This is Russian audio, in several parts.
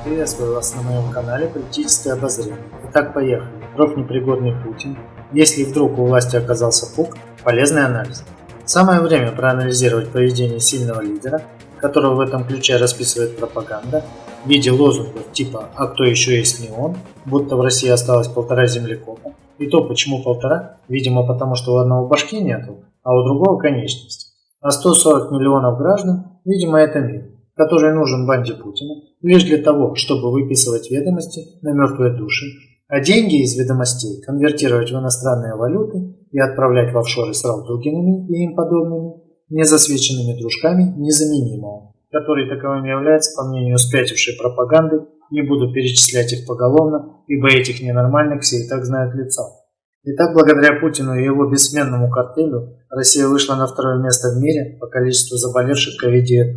Приветствую вас на моем канале «Политическое обозрение». Итак, поехали. Профнепригодный Путин. Если вдруг у власти оказался пук, полезный анализ. Самое время проанализировать поведение сильного лидера, которого в этом ключе расписывает пропаганда, в виде лозунгов типа «А кто еще есть не он?», будто в России осталось 1,5 землекопа. И то, почему 1,5? Видимо, потому что у одного башки нету, а у другого конечности. А 140 миллионов граждан, видимо, это мир, который нужен банде Путина лишь для того, чтобы выписывать ведомости на мертвые души, а деньги из ведомостей конвертировать в иностранные валюты и отправлять в офшоры с Ралтугинами и им подобными, незасвеченными дружками незаменимого, которые таковыми являются, по мнению спятившей пропаганды. Не буду перечислять их поголовно, ибо этих ненормальных все и так знают лицом. Итак, благодаря Путину и его бессменному картелю Россия вышла на 2-е место в мире по количеству заболевших COVID-19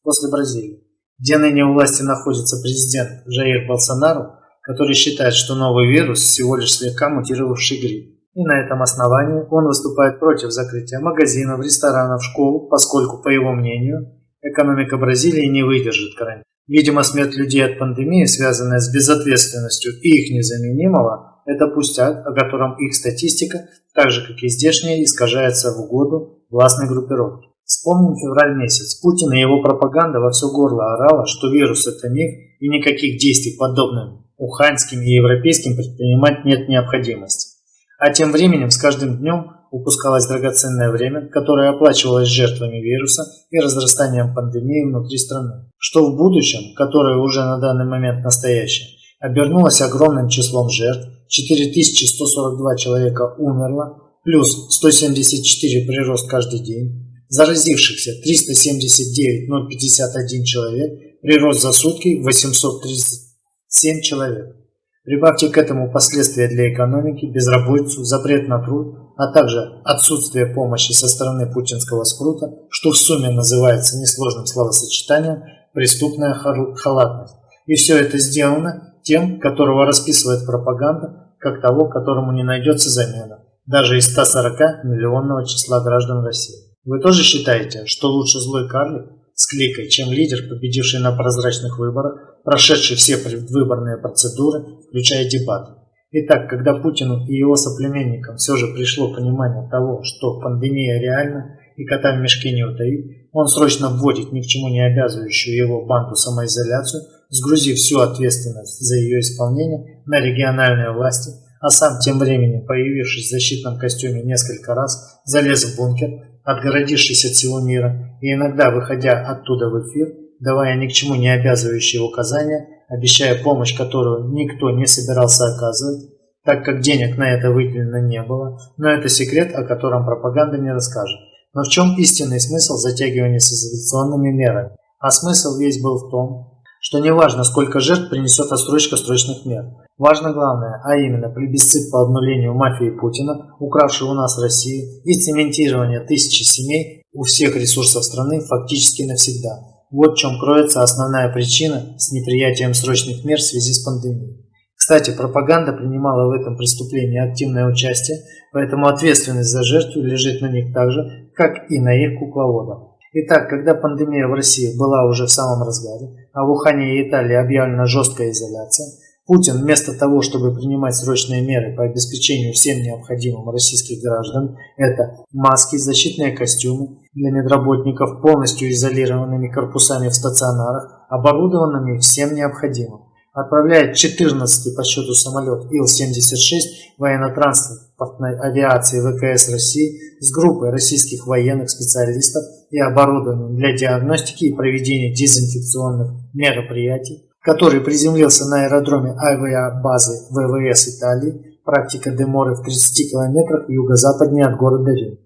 после Бразилии, где ныне у власти находится президент Жаир Болсонару, который считает, что новый вирус всего лишь слегка мутировавший грипп. И на этом основании он выступает против закрытия магазинов, ресторанов, школ, поскольку, по его мнению, экономика Бразилии не выдержит карантина. Видимо, смерть людей от пандемии, связанная с безответственностью их незаменимого, это пустяк, о котором их статистика, так же как и здешняя, искажается в угоду властной группировки. Вспомним февраль месяц. Путин и его пропаганда во все горло орала, что вирус – это миф, и никаких действий подобным уханьским и европейским предпринимать нет необходимости. А тем временем с каждым днем упускалось драгоценное время, которое оплачивалось жертвами вируса и разрастанием пандемии внутри страны, что в будущем, которое уже на данный момент настоящее, обернулось огромным числом жертв. 4142 человека умерло, плюс 174 прирост каждый день. Заразившихся 379 051 человек, прирост за сутки 837 человек. Прибавьте к этому последствия для экономики, безработицу, запрет на труд, а также отсутствие помощи со стороны путинского спрута, что в сумме называется несложным словосочетанием «преступная халатность». И все это сделано тем, которого расписывает пропаганда, как того, которому не найдется замена, даже из 140-миллионного числа граждан России. Вы тоже считаете, что лучше злой карлик с кликой, чем лидер, победивший на прозрачных выборах, прошедший все предвыборные процедуры, включая дебаты? Итак, когда Путину и его соплеменникам все же пришло понимание того, что пандемия реальна и кота в мешке не утаить, он срочно вводит ни к чему не обязывающую его банду самоизоляцию, сгрузив всю ответственность за ее исполнение на региональные власти, а сам тем временем, появившись в защитном костюме несколько раз, залез в бункер, отгородившись от всего мира, и иногда выходя оттуда в эфир, давая ни к чему не обязывающие указания, обещая помощь, которую никто не собирался оказывать, так как денег на это выделено не было, но это секрет, о котором пропаганда не расскажет. Но в чем истинный смысл затягивания с изоляционными мерами? А смысл весь был в том, что не важно, сколько жертв принесет отсрочка срочных мер. Важно главное, а именно плебисцит по обнулению мафии Путина, укравшей у нас Россию, и цементирование тысячи семей у всех ресурсов страны фактически навсегда. Вот в чем кроется основная причина с неприятием срочных мер в связи с пандемией. Кстати, пропаганда принимала в этом преступлении активное участие, поэтому ответственность за жертву лежит на них так же, как и на их кукловодах. Итак, когда пандемия в России была уже в самом разгаре, а в Ухане и Италии объявлена жесткая изоляция, Путин вместо того, чтобы принимать срочные меры по обеспечению всем необходимым российских граждан, это маски, защитные костюмы для медработников, полностью изолированными корпусами в стационарах, оборудованными всем необходимым, отправляет 14-й по счету самолет Ил-76 военно-транспортной авиации ВКС России с группой российских военных специалистов и оборудованием для диагностики и проведения дезинфекционных мероприятий, который приземлился на аэродроме авиабазы ВВС Италии, практика Деморы в 30 километрах юго-западнее от города Рим.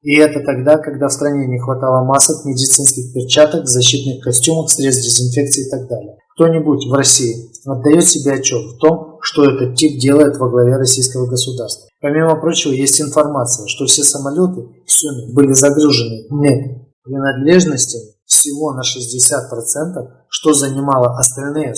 И это тогда, когда в стране не хватало масок, медицинских перчаток, защитных костюмов, средств дезинфекции и так далее. Кто-нибудь в России отдает себе отчет в том, что этот тип делает во главе российского государства. Помимо прочего, есть информация, что все самолеты в сумме были загружены медпринадлежностями всего на 60%, что занимало остальные 40%,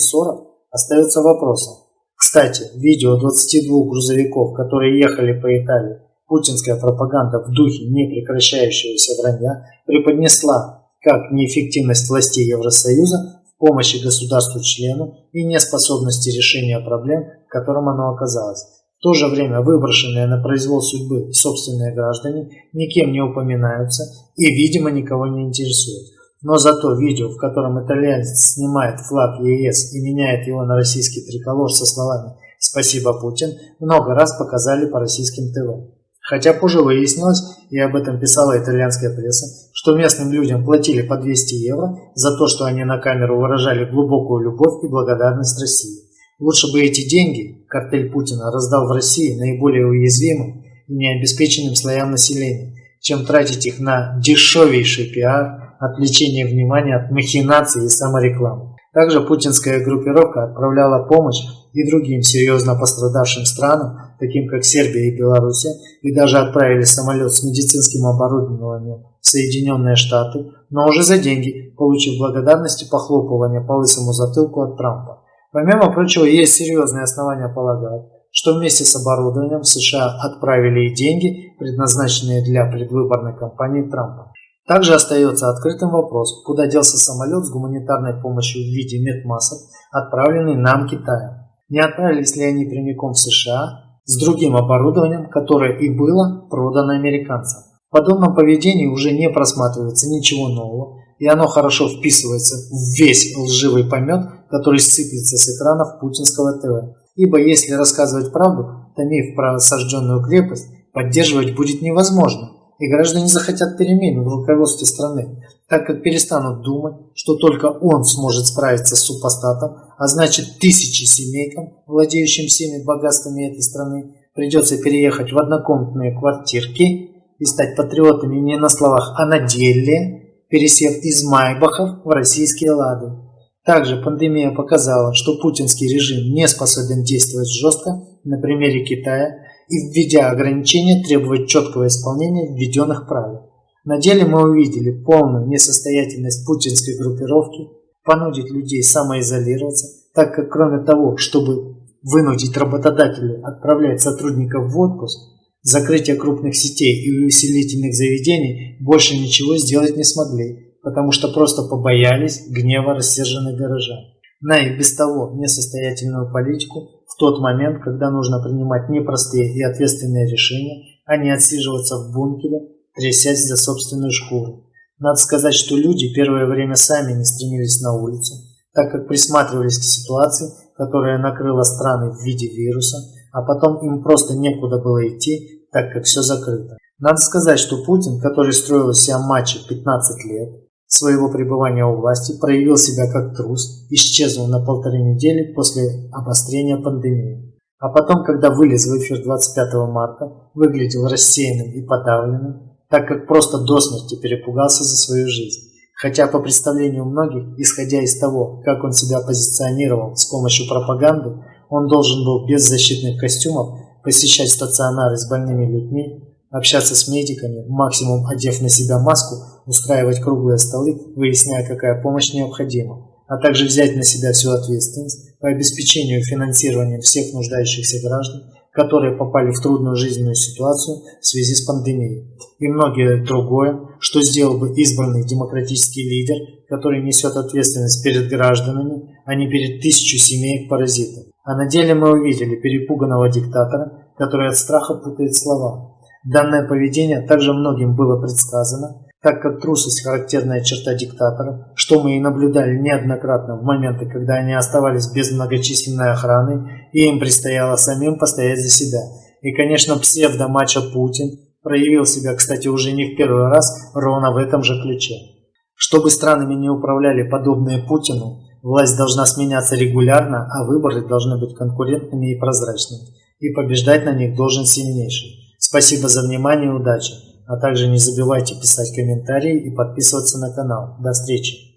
остается вопросом. Кстати, видео 22 грузовиков, которые ехали по Италии, путинская пропаганда в духе непрекращающегося вранья преподнесла как неэффективность властей Евросоюза в помощи государству-члену и неспособности решения проблем, в котором оно оказалось. В то же время выброшенные на произвол судьбы собственные граждане никем не упоминаются и, видимо, никого не интересуют. Но зато видео, в котором итальянец снимает флаг ЕС и меняет его на российский триколор со словами «Спасибо, Путин», много раз показали по российским ТВ. Хотя позже выяснилось, и об этом писала итальянская пресса, что местным людям платили по 200 евро за то, что они на камеру выражали глубокую любовь и благодарность России. Лучше бы эти деньги картель Путина раздал в России наиболее уязвимым и необеспеченным слоям населения, чем тратить их на дешевейший пиар, отвлечение внимания от махинаций и саморекламы. Также путинская группировка отправляла помощь и другим серьезно пострадавшим странам, таким как Сербия и Белоруссия, и даже отправили самолет с медицинским оборудованием в Соединенные Штаты, но уже за деньги, получив благодарность и похлопывание по лысому затылку от Трампа. Помимо прочего, есть серьезные основания полагать, что вместе с оборудованием в США отправили и деньги, предназначенные для предвыборной кампании Трампа. Также остается открытым вопрос, куда делся самолет с гуманитарной помощью в виде медмасок, отправленный нам Китаем. Не отправились ли они прямиком в США с другим оборудованием, которое и было продано американцам? В подобном поведении уже не просматривается ничего нового, и оно хорошо вписывается в весь лживый помет, который сыплется с экранов путинского ТВ. Ибо если рассказывать правду, то миф про осажденную крепость поддерживать будет невозможно, и граждане захотят перемен в руководстве страны, так как перестанут думать, что только он сможет справиться с супостатом, а значит тысячи семейкам, владеющим всеми богатствами этой страны, придется переехать в однокомнатные квартирки и стать патриотами не на словах, а на деле, пересев из майбахов в российские лады. Также пандемия показала, что путинский режим не способен действовать жестко на примере Китая и, введя ограничения, требовать четкого исполнения введенных правил. На деле мы увидели полную несостоятельность путинской группировки, понудить людей самоизолироваться, так как кроме того, чтобы вынудить работодателей отправлять сотрудников в отпуск, закрытие крупных сетей и увеселительных заведений больше ничего сделать не смогли, потому что просто побоялись гнева рассерженных горожан. На и без того несостоятельную политику в тот момент, когда нужно принимать непростые и ответственные решения, а не отсиживаться в бункере, трясясь за собственную шкуру. Надо сказать, что люди первое время сами не стремились на улицу, так как присматривались к ситуации, которая накрыла страны в виде вируса, а потом им просто некуда было идти, так как все закрыто. Надо сказать, что Путин, который строил из себя мачо 15 лет своего пребывания у власти, проявил себя как трус, исчезнув на 1,5 недели после обострения пандемии. А потом, когда вылез в эфир 25 марта, выглядел рассеянным и подавленным, так как просто до смерти перепугался за свою жизнь. Хотя по представлению многих, исходя из того, как он себя позиционировал с помощью пропаганды, он должен был без защитных костюмов посещать стационары с больными людьми, общаться с медиками, максимум одев на себя маску, устраивать круглые столы, выясняя, какая помощь необходима, а также взять на себя всю ответственность по обеспечению финансирования всех нуждающихся граждан, которые попали в трудную жизненную ситуацию в связи с пандемией, и многое другое, что сделал бы избранный демократический лидер, который несет ответственность перед гражданами, а не перед тысячу семей-паразитов. А на деле мы увидели перепуганного диктатора, который от страха путает слова. Данное поведение также многим было предсказано, так как трусость – характерная черта диктаторов, что мы и наблюдали неоднократно в моменты, когда они оставались без многочисленной охраны, и им предстояло самим постоять за себя. И, конечно, псевдомачо Путин проявил себя, кстати, уже не в первый раз, ровно в этом же ключе. Чтобы странами не управляли подобные Путину, власть должна сменяться регулярно, а выборы должны быть конкурентными и прозрачными, и побеждать на них должен сильнейший. Спасибо за внимание и удачи, а также не забывайте писать комментарии и подписываться на канал. До встречи!